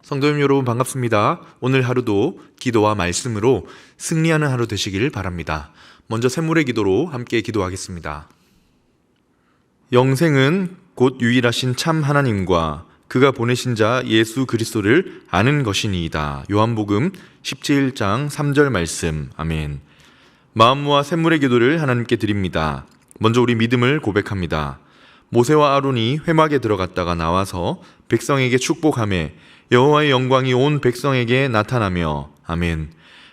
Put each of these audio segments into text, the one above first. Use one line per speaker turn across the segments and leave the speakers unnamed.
성도님 여러분 반갑습니다. 오늘 하루도 기도와 말씀으로 승리하는 하루 되시길 바랍니다. 먼저 샘물의 기도로 함께 기도하겠습니다. 영생은 곧 유일하신 참 하나님과 그가 보내신 자 예수 그리스도를 아는 것이니이다. 요한복음 17장 3절 말씀. 아멘. 마음과 샘물의 기도를 하나님께 드립니다. 먼저 우리 믿음을 고백합니다. 모세와 아론이 회막에 들어갔다가 나와서 백성에게 축복하며 여호와의 영광이 온 백성에게 나타나며 아멘.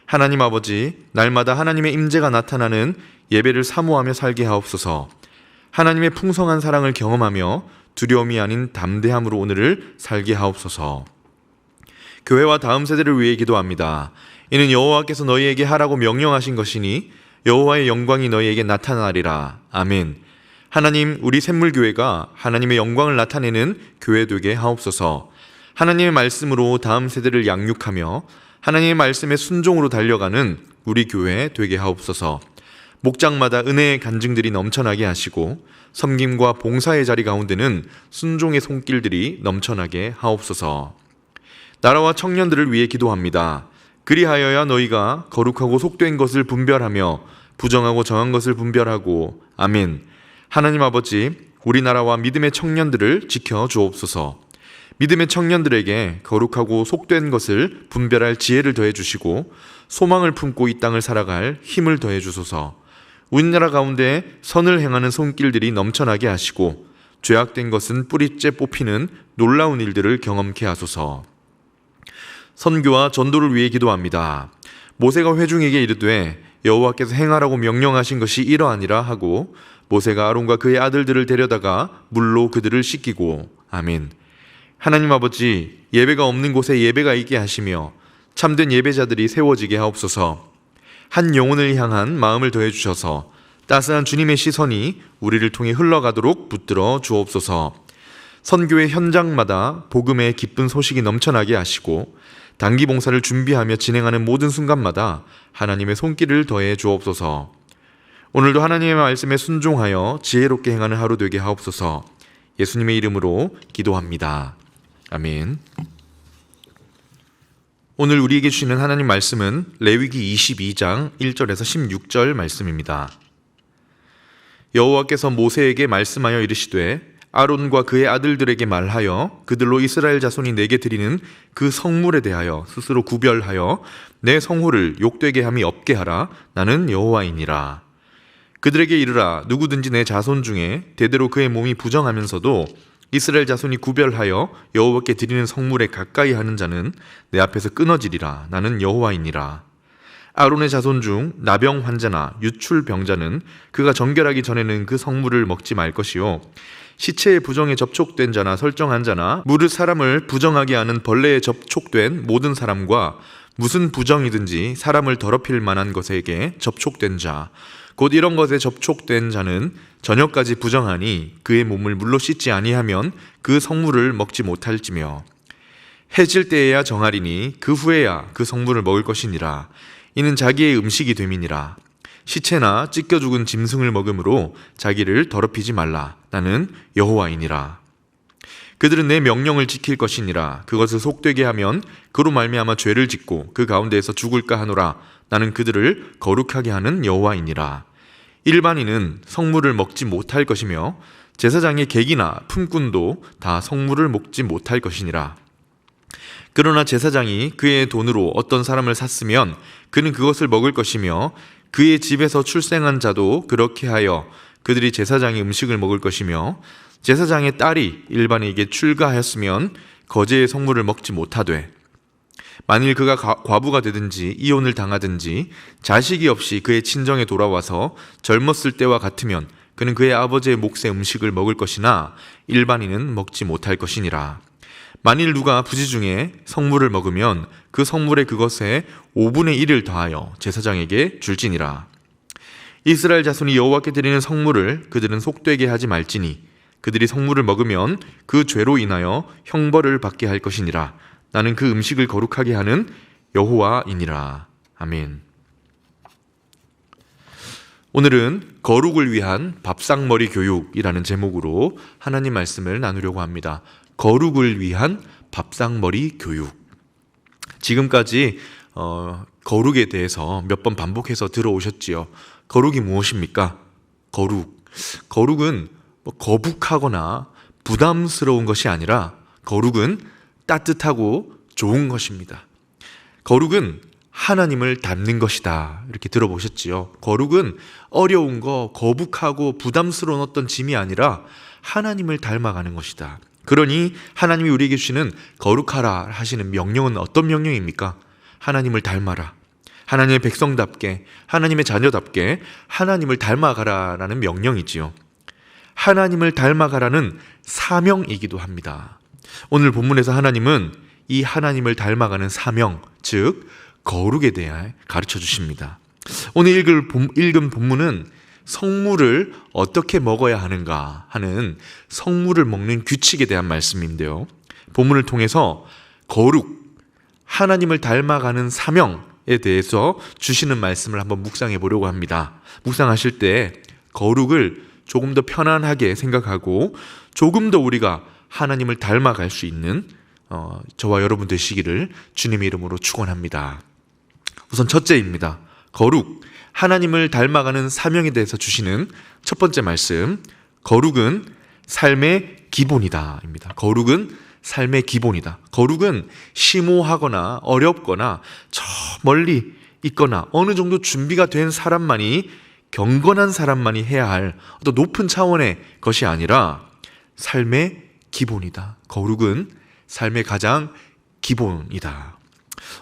하나님 아버지, 날마다 하나님의 임재가 나타나는 예배를 사모하며 살게 하옵소서. 하나님의 풍성한 사랑을 경험하며 두려움이 아닌 담대함으로 오늘을 살게 하옵소서. 교회와 다음 세대를 위해 기도합니다. 이는 여호와께서 너희에게 하라고 명령하신 것이니 여호와의 영광이 너희에게 나타나리라. 아멘. 하나님, 우리 샘물교회가 하나님의 영광을 나타내는 교회 되게 하옵소서. 하나님의 말씀으로 다음 세대를 양육하며 하나님의 말씀의 순종으로 달려가는 우리 교회 되게 하옵소서. 목장마다 은혜의 간증들이 넘쳐나게 하시고 섬김과 봉사의 자리 가운데는 순종의 손길들이 넘쳐나게 하옵소서. 나라와 청년들을 위해 기도합니다. 그리하여야 너희가 거룩하고 속된 것을 분별하며 부정하고 정한 것을 분별하고 아멘. 하나님 아버지, 우리나라와 믿음의 청년들을 지켜 주옵소서. 믿음의 청년들에게 거룩하고 속된 것을 분별할 지혜를 더해 주시고 소망을 품고 이 땅을 살아갈 힘을 더해 주소서. 우리나라 가운데 선을 행하는 손길들이 넘쳐나게 하시고 죄악된 것은 뿌리째 뽑히는 놀라운 일들을 경험케 하소서. 선교와 전도를 위해 기도합니다. 모세가 회중에게 이르되 여호와께서 행하라고 명령하신 것이 이러하니라 하고 모세가 아론과 그의 아들들을 데려다가 물로 그들을 씻기고 아멘. 하나님 아버지, 예배가 없는 곳에 예배가 있게 하시며 참된 예배자들이 세워지게 하옵소서. 한 영혼을 향한 마음을 더해 주셔서 따스한 주님의 시선이 우리를 통해 흘러가도록 붙들어 주옵소서. 선교의 현장마다 복음의 기쁜 소식이 넘쳐나게 하시고 단기 봉사를 준비하며 진행하는 모든 순간마다 하나님의 손길을 더해 주옵소서. 오늘도 하나님의 말씀에 순종하여 지혜롭게 행하는 하루 되게 하옵소서. 예수님의 이름으로 기도합니다. 아멘. 오늘 우리에게 주시는 하나님 말씀은 레위기 22장 1절에서 16절 말씀입니다. 여호와께서 모세에게 말씀하여 이르시되 아론과 그의 아들들에게 말하여 그들로 이스라엘 자손이 내게 드리는 그 성물에 대하여 스스로 구별하여 내 성호를 욕되게 함이 없게 하라. 나는 여호와이니라. 그들에게 이르라. 누구든지 내 자손 중에 대대로 그의 몸이 부정하면서도 이스라엘 자손이 구별하여 여호와께 드리는 성물에 가까이 하는 자는 내 앞에서 끊어지리라. 나는 여호와이니라. 아론의 자손 중 나병 환자나 유출 병자는 그가 정결하기 전에는 그 성물을 먹지 말 것이요 시체의 부정에 접촉된 자나 설정한 자나 무릇 사람을 부정하게 하는 벌레에 접촉된 모든 사람과 무슨 부정이든지 사람을 더럽힐 만한 것에게 접촉된 자 곧 이런 것에 접촉된 자는 저녁까지 부정하니 그의 몸을 물로 씻지 아니하면 그 성물을 먹지 못할지며 해질 때에야 정하리니 그 후에야 그 성물을 먹을 것이니라. 이는 자기의 음식이 됨이니라. 시체나 찢겨 죽은 짐승을 먹음으로 자기를 더럽히지 말라. 나는 여호와이니라. 그들은 내 명령을 지킬 것이니라. 그것을 속되게 하면 그로 말미암아 죄를 짓고 그 가운데에서 죽을까 하노라. 나는 그들을 거룩하게 하는 여호와이니라. 일반인은 성물을 먹지 못할 것이며 제사장의 객이나 품꾼도 다 성물을 먹지 못할 것이니라. 그러나 제사장이 그의 돈으로 어떤 사람을 샀으면 그는 그것을 먹을 것이며 그의 집에서 출생한 자도 그렇게 하여 그들이 제사장의 음식을 먹을 것이며 제사장의 딸이 일반인에게 출가하였으면 거제의 성물을 먹지 못하되 만일 그가 과부가 되든지 이혼을 당하든지 자식이 없이 그의 친정에 돌아와서 젊었을 때와 같으면 그는 그의 아버지의 몫의 음식을 먹을 것이나 일반인은 먹지 못할 것이니라. 만일 누가 부지 중에 성물을 먹으면 그 성물에 그것에 5분의 1을 더하여 제사장에게 줄지니라. 이스라엘 자손이 여호와께 드리는 성물을 그들은 속되게 하지 말지니 그들이 성물을 먹으면 그 죄로 인하여 형벌을 받게 할 것이니라. 나는 그 음식을 거룩하게 하는 여호와이니라. 아멘. 오늘은 거룩을 위한 밥상머리 교육이라는 제목으로 하나님 말씀을 나누려고 합니다. 거룩을 위한 밥상머리 교육. 지금까지 거룩에 대해서 몇 번 반복해서 들어오셨지요. 거룩이 무엇입니까? 거룩은 거북하거나 부담스러운 것이 아니라 거룩은 따뜻하고 좋은 것입니다. 거룩은 하나님을 닮는 것이다. 이렇게 들어보셨지요. 거룩은 어려운 거, 거북하고 부담스러운 어떤 짐이 아니라 하나님을 닮아가는 것이다. 그러니 하나님이 우리에게 주시는 거룩하라 하시는 명령은 어떤 명령입니까? 하나님을 닮아라. 하나님의 백성답게, 하나님의 자녀답게 하나님을 닮아가라라는 명령이지요. 하나님을 닮아가라는 사명이기도 합니다. 오늘 본문에서 하나님은 이 하나님을 닮아가는 사명, 즉 거룩에 대해 가르쳐 주십니다. 오늘 읽은 본문은 성물을 어떻게 먹어야 하는가 하는 성물을 먹는 규칙에 대한 말씀인데요. 본문을 통해서 거룩, 하나님을 닮아가는 사명에 대해서 주시는 말씀을 한번 묵상해 보려고 합니다. 묵상하실 때 거룩을 조금 더 편안하게 생각하고 조금 더 우리가 하나님을 닮아갈 수 있는 저와 여러분 되시기를 주님의 이름으로 축원합니다. 우선 첫째입니다. 거룩, 하나님을 닮아가는 사명에 대해서 주시는 첫 번째 말씀, 거룩은 삶의 기본이다 입니다. 거룩은 삶의 기본이다. 거룩은 심오하거나 어렵거나 저 멀리 있거나 어느 정도 준비가 된 사람만이, 경건한 사람만이 해야 할 어떤 높은 차원의 것이 아니라 삶의 기본이다. 거룩은 삶의 가장 기본이다.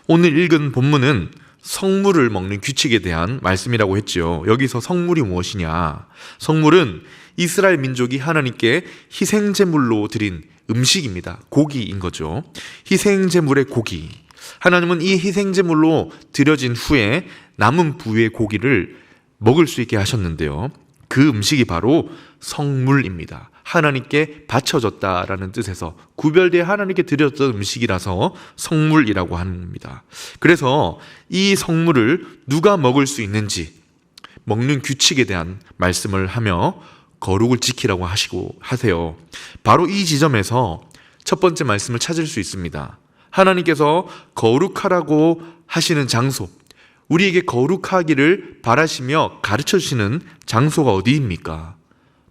오늘 읽은 본문은 성물을 먹는 규칙에 대한 말씀이라고 했죠. 여기서 성물이 무엇이냐? 성물은 이스라엘 민족이 하나님께 희생제물로 드린 음식입니다. 고기인 거죠. 희생제물의 고기. 하나님은 이 희생제물로 드려진 후에 남은 부위의 고기를 먹을 수 있게 하셨는데요. 그 음식이 바로 성물입니다. 하나님께 바쳐졌다라는 뜻에서 구별되어 하나님께 드렸던 음식이라서 성물이라고 합니다. 그래서 이 성물을 누가 먹을 수 있는지 먹는 규칙에 대한 말씀을 하며 거룩을 지키라고 하세요. 바로 이 지점에서 첫 번째 말씀을 찾을 수 있습니다. 하나님께서 거룩하라고 하시는 장소, 우리에게 거룩하기를 바라시며 가르쳐 주시는 장소가 어디입니까?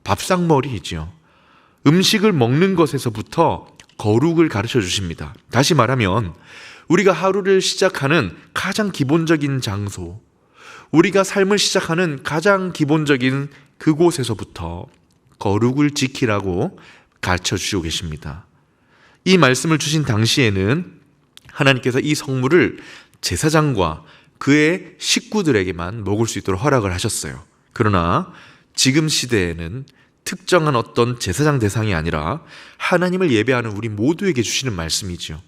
밥상머리이지요. 음식을 먹는 것에서부터 거룩을 가르쳐 주십니다. 다시 말하면 우리가 하루를 시작하는 가장 기본적인 장소, 우리가 삶을 시작하는 가장 기본적인 그곳에서부터 거룩을 지키라고 가르쳐 주시고 계십니다. 이 말씀을 주신 당시에는 하나님께서 이 성물을 제사장과 그의 식구들에게만 먹을 수 있도록 허락을 하셨어요. 그러나 지금 시대에는 특정한 어떤 제사장 대상이 아니라 하나님을 예배하는 우리 모두에게 주시는 말씀이죠.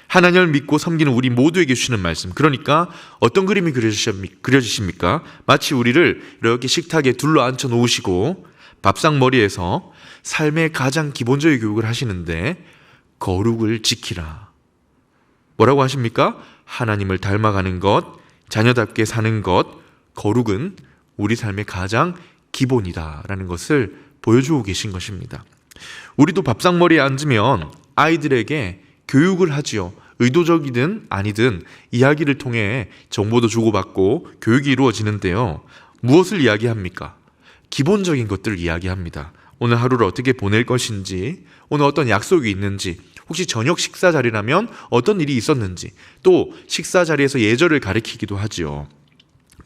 하나님을 믿고 섬기는 우리 모두에게 주시는 말씀. 그러니까 어떤 그림이 그려지십니까? 마치 우리를 이렇게 식탁에 둘러앉혀 놓으시고 밥상머리에서 삶의 가장 기본적인 교육을 하시는데 거룩을 지키라. 뭐라고 하십니까? 하나님을 닮아가는 것, 자녀답게 사는 것, 거룩은 우리 삶의 가장 기본이다라는 것을 보여주고 계신 것입니다. 우리도 밥상머리에 앉으면 아이들에게 교육을 하지요. 의도적이든 아니든 이야기를 통해 정보도 주고받고 교육이 이루어지는데요. 무엇을 이야기합니까? 기본적인 것들을 이야기합니다. 오늘 하루를 어떻게 보낼 것인지, 오늘 어떤 약속이 있는지, 혹시 저녁 식사 자리라면 어떤 일이 있었는지, 또 식사 자리에서 예절을 가리키기도 하지요.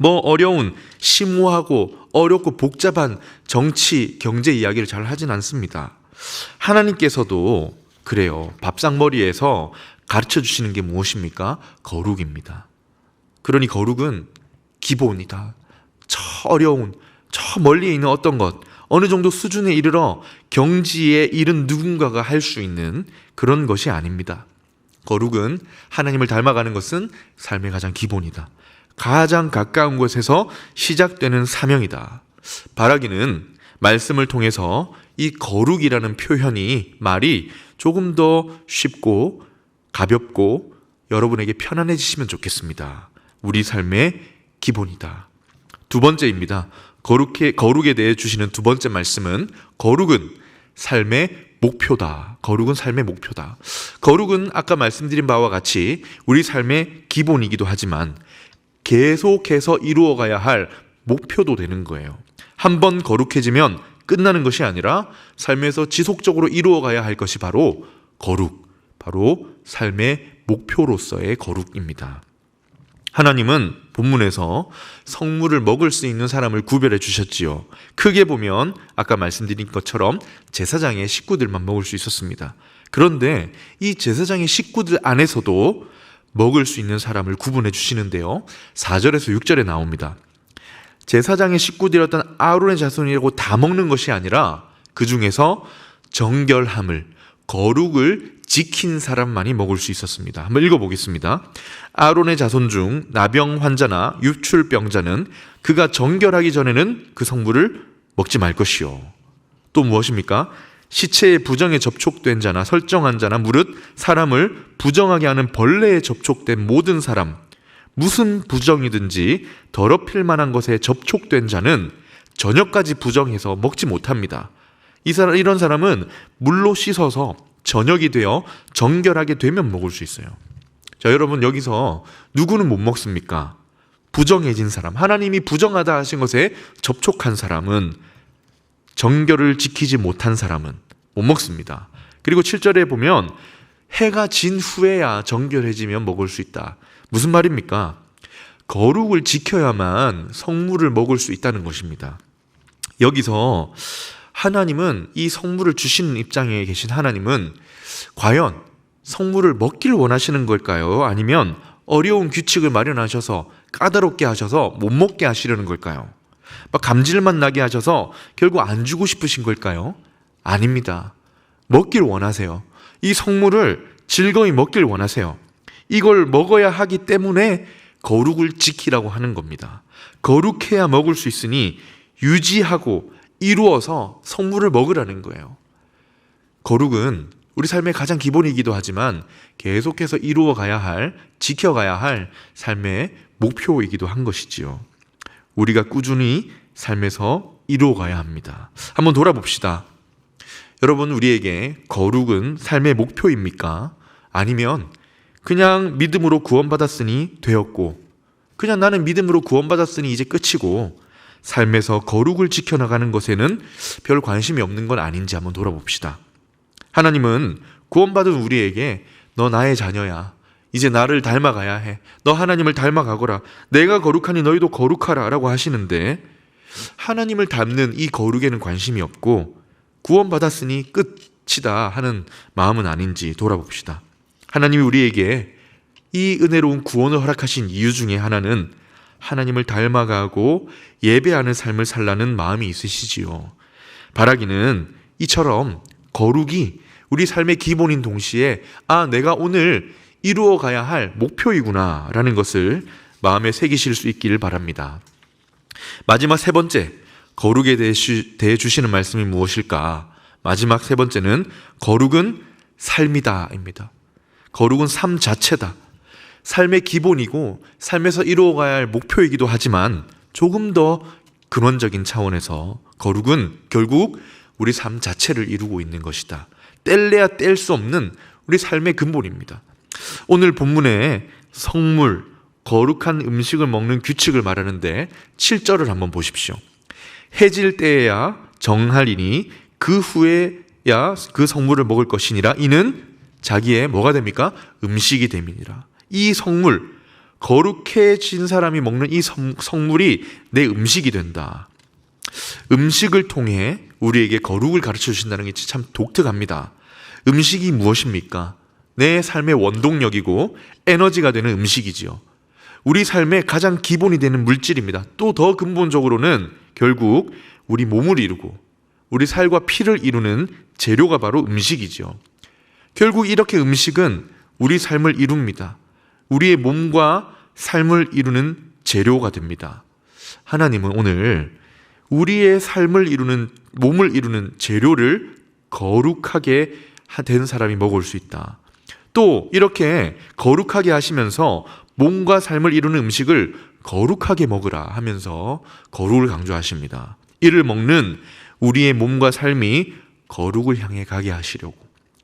어려운, 심오하고 어렵고 복잡한 정치, 경제 이야기를 잘 하진 않습니다. 하나님께서도 그래요. 밥상머리에서 가르쳐 주시는 게 무엇입니까? 거룩입니다. 그러니 거룩은 기본이다. 저 어려운, 저 멀리 있는 어떤 것, 어느 정도 수준에 이르러 경지에 이른 누군가가 할 수 있는 그런 것이 아닙니다. 거룩은 하나님을 닮아가는 것은 삶의 가장 기본이다. 가장 가까운 곳에서 시작되는 사명이다. 바라기는 말씀을 통해서 이 거룩이라는 말이 조금 더 쉽고 가볍고 여러분에게 편안해지시면 좋겠습니다. 우리 삶의 기본이다. 두 번째입니다. 거룩에 대해 주시는 두 번째 말씀은 거룩은 삶의 목표다. 거룩은 삶의 목표다. 거룩은 아까 말씀드린 바와 같이 우리 삶의 기본이기도 하지만 계속해서 이루어가야 할 목표도 되는 거예요. 한번 거룩해지면 끝나는 것이 아니라 삶에서 지속적으로 이루어가야 할 것이 바로 거룩, 바로 삶의 목표로서의 거룩입니다. 하나님은 본문에서 성물을 먹을 수 있는 사람을 구별해 주셨지요. 크게 보면 아까 말씀드린 것처럼 제사장의 식구들만 먹을 수 있었습니다. 그런데 이 제사장의 식구들 안에서도 먹을 수 있는 사람을 구분해 주시는데요. 4절에서 6절에 나옵니다. 제사장의 식구들이었던 아론의 자손이라고 다 먹는 것이 아니라 그 중에서 정결함을, 거룩을 지킨 사람만이 먹을 수 있었습니다. 한번 읽어보겠습니다. 아론의 자손 중 나병 환자나 유출병자는 그가 정결하기 전에는 그 성물을 먹지 말 것이요. 또 무엇입니까? 시체의 부정에 접촉된 자나 설정한 자나 무릇 사람을 부정하게 하는 벌레에 접촉된 모든 사람, 무슨 부정이든지 더럽힐 만한 것에 접촉된 자는 저녁까지 부정해서 먹지 못합니다. 이런 사람은 물로 씻어서 저녁이 되어 정결하게 되면 먹을 수 있어요. 자, 여러분, 여기서 누구는 못 먹습니까? 부정해진 사람, 하나님이 부정하다 하신 것에 접촉한 사람은, 정결을 지키지 못한 사람은 못 먹습니다. 그리고 7절에 보면 해가 진 후에야 정결해지면 먹을 수 있다. 무슨 말입니까? 거룩을 지켜야만 성물을 먹을 수 있다는 것입니다. 여기서 하나님은, 이 성물을 주시는 입장에 계신 하나님은 과연 성물을 먹기를 원하시는 걸까요? 아니면 어려운 규칙을 마련하셔서 까다롭게 하셔서 못 먹게 하시려는 걸까요? 막 감질만 나게 하셔서 결국 안 주고 싶으신 걸까요? 아닙니다. 먹기를 원하세요. 이 성물을 즐거이 먹기를 원하세요. 이걸 먹어야 하기 때문에 거룩을 지키라고 하는 겁니다. 거룩해야 먹을 수 있으니 유지하고 이루어서 성물을 먹으라는 거예요. 거룩은 우리 삶의 가장 기본이기도 하지만 계속해서 이루어가야 할, 지켜가야 할 삶의 목표이기도 한 것이지요. 우리가 꾸준히 삶에서 이루어가야 합니다. 한번 돌아봅시다. 여러분, 우리에게 거룩은 삶의 목표입니까? 아니면 그냥 믿음으로 구원받았으니 되었고, 그냥 나는 믿음으로 구원받았으니 이제 끝이고, 삶에서 거룩을 지켜나가는 것에는 별 관심이 없는 건 아닌지 한번 돌아봅시다. 하나님은 구원받은 우리에게 너 나의 자녀야. 이제 나를 닮아가야 해. 너 하나님을 닮아가거라. 내가 거룩하니 너희도 거룩하라 라고 하시는데, 하나님을 닮는 이 거룩에는 관심이 없고 구원받았으니 끝이다 하는 마음은 아닌지 돌아봅시다. 하나님이 우리에게 이 은혜로운 구원을 허락하신 이유 중에 하나는 하나님을 닮아가고 예배하는 삶을 살라는 마음이 있으시지요. 바라기는 이처럼 거룩이 우리 삶의 기본인 동시에 내가 오늘 이루어가야 할 목표이구나 라는 것을 마음에 새기실 수 있기를 바랍니다. 마지막 세 번째, 거룩에 대해 주시는 말씀이 무엇일까? 마지막 세 번째는 거룩은 삶이다 입니다. 거룩은 삶 자체다. 삶의 기본이고 삶에서 이루어가야 할 목표이기도 하지만 조금 더 근원적인 차원에서 거룩은 결국 우리 삶 자체를 이루고 있는 것이다. 뗄래야 뗄 수 없는 우리 삶의 근본입니다. 오늘 본문에 성물, 거룩한 음식을 먹는 규칙을 말하는데 7절을 한번 보십시오. 해질 때에야 정하리니 그 후에야 그 성물을 먹을 것이니라. 이는 자기의 뭐가 됩니까? 음식이 됨이니라. 이 성물, 거룩해진 사람이 먹는 이 성물이 내 음식이 된다. 음식을 통해 우리에게 거룩을 가르쳐 주신다는 게 참 독특합니다. 음식이 무엇입니까? 내 삶의 원동력이고 에너지가 되는 음식이지요. 우리 삶의 가장 기본이 되는 물질입니다. 또 더 근본적으로는 결국 우리 몸을 이루고 우리 살과 피를 이루는 재료가 바로 음식이지요. 결국 이렇게 음식은 우리 삶을 이룹니다. 우리의 몸과 삶을 이루는 재료가 됩니다. 하나님은 오늘 우리의 삶을 이루는, 몸을 이루는 재료를 거룩하게 된 사람이 먹을 수 있다. 또 이렇게 거룩하게 하시면서 몸과 삶을 이루는 음식을 거룩하게 먹으라 하면서 거룩을 강조하십니다. 이를 먹는 우리의 몸과 삶이 거룩을 향해 가게 하시려고.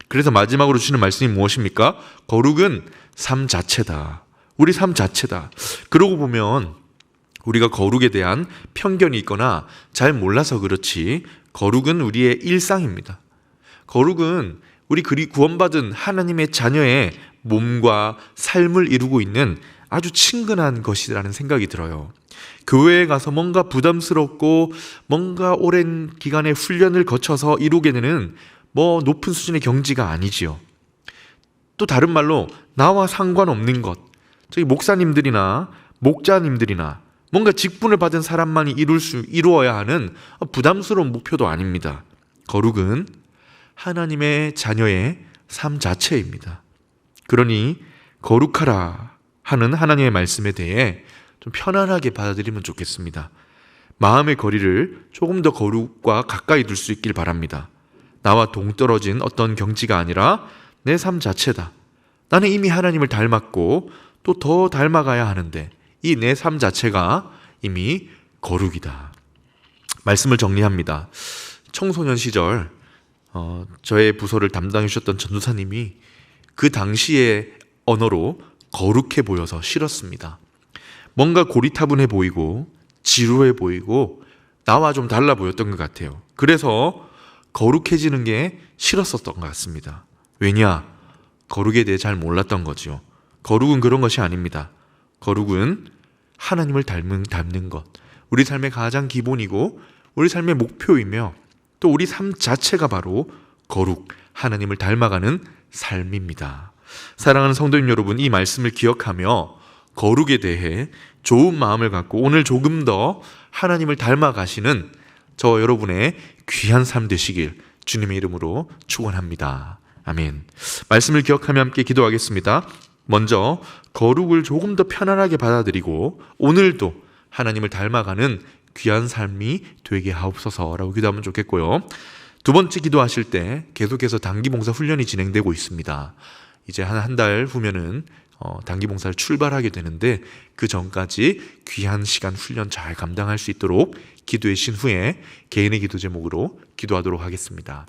그래서 마지막으로 주시는 말씀이 무엇입니까? 거룩은 삶 자체다. 우리 삶 자체다. 그러고 보면 우리가 거룩에 대한 편견이 있거나 잘 몰라서 그렇지, 거룩은 우리의 일상입니다. 거룩은 우리 구원받은 하나님의 자녀의 몸과 삶을 이루고 있는 아주 친근한 것이라는 생각이 들어요. 교회에 가서 뭔가 부담스럽고 뭔가 오랜 기간의 훈련을 거쳐서 이루게 되는 높은 수준의 경지가 아니지요. 또 다른 말로 나와 상관없는 것, 저기 목사님들이나 목자님들이나 뭔가 직분을 받은 사람만이 이루어야 하는 부담스러운 목표도 아닙니다. 거룩은 하나님의 자녀의 삶 자체입니다. 그러니 거룩하라 하는 하나님의 말씀에 대해 좀 편안하게 받아들이면 좋겠습니다. 마음의 거리를 조금 더 거룩과 가까이 둘 수 있길 바랍니다. 나와 동떨어진 어떤 경지가 아니라 내 삶 자체다. 나는 이미 하나님을 닮았고 또 더 닮아가야 하는데 이 내 삶 자체가 이미 거룩이다. 말씀을 정리합니다. 청소년 시절 저의 부서를 담당해 주셨던 전도사님이 그 당시의 언어로 거룩해 보여서 싫었습니다. 뭔가 고리타분해 보이고 지루해 보이고 나와 좀 달라 보였던 것 같아요. 그래서 거룩해지는 게 싫었었던 것 같습니다. 왜냐? 거룩에 대해 잘 몰랐던 거죠. 거룩은 그런 것이 아닙니다. 거룩은 하나님을 닮는 것, 우리 삶의 가장 기본이고 우리 삶의 목표이며 또 우리 삶 자체가 바로 거룩, 하나님을 닮아가는 삶입니다. 사랑하는 성도님 여러분, 이 말씀을 기억하며 거룩에 대해 좋은 마음을 갖고 오늘 조금 더 하나님을 닮아가시는 저와 여러분의 귀한 삶 되시길 주님의 이름으로 축원합니다. 아멘. 말씀을 기억하며 함께 기도하겠습니다. 먼저 거룩을 조금 더 편안하게 받아들이고 오늘도 하나님을 닮아가는 귀한 삶이 되게 하옵소서라고 기도하면 좋겠고요. 두 번째 기도하실 때 계속해서 단기봉사 훈련이 진행되고 있습니다. 이제 한 달 후면은 단기봉사를 출발하게 되는데 그 전까지 귀한 시간 훈련 잘 감당할 수 있도록 기도해 주신 후에 개인의 기도 제목으로 기도하도록 하겠습니다.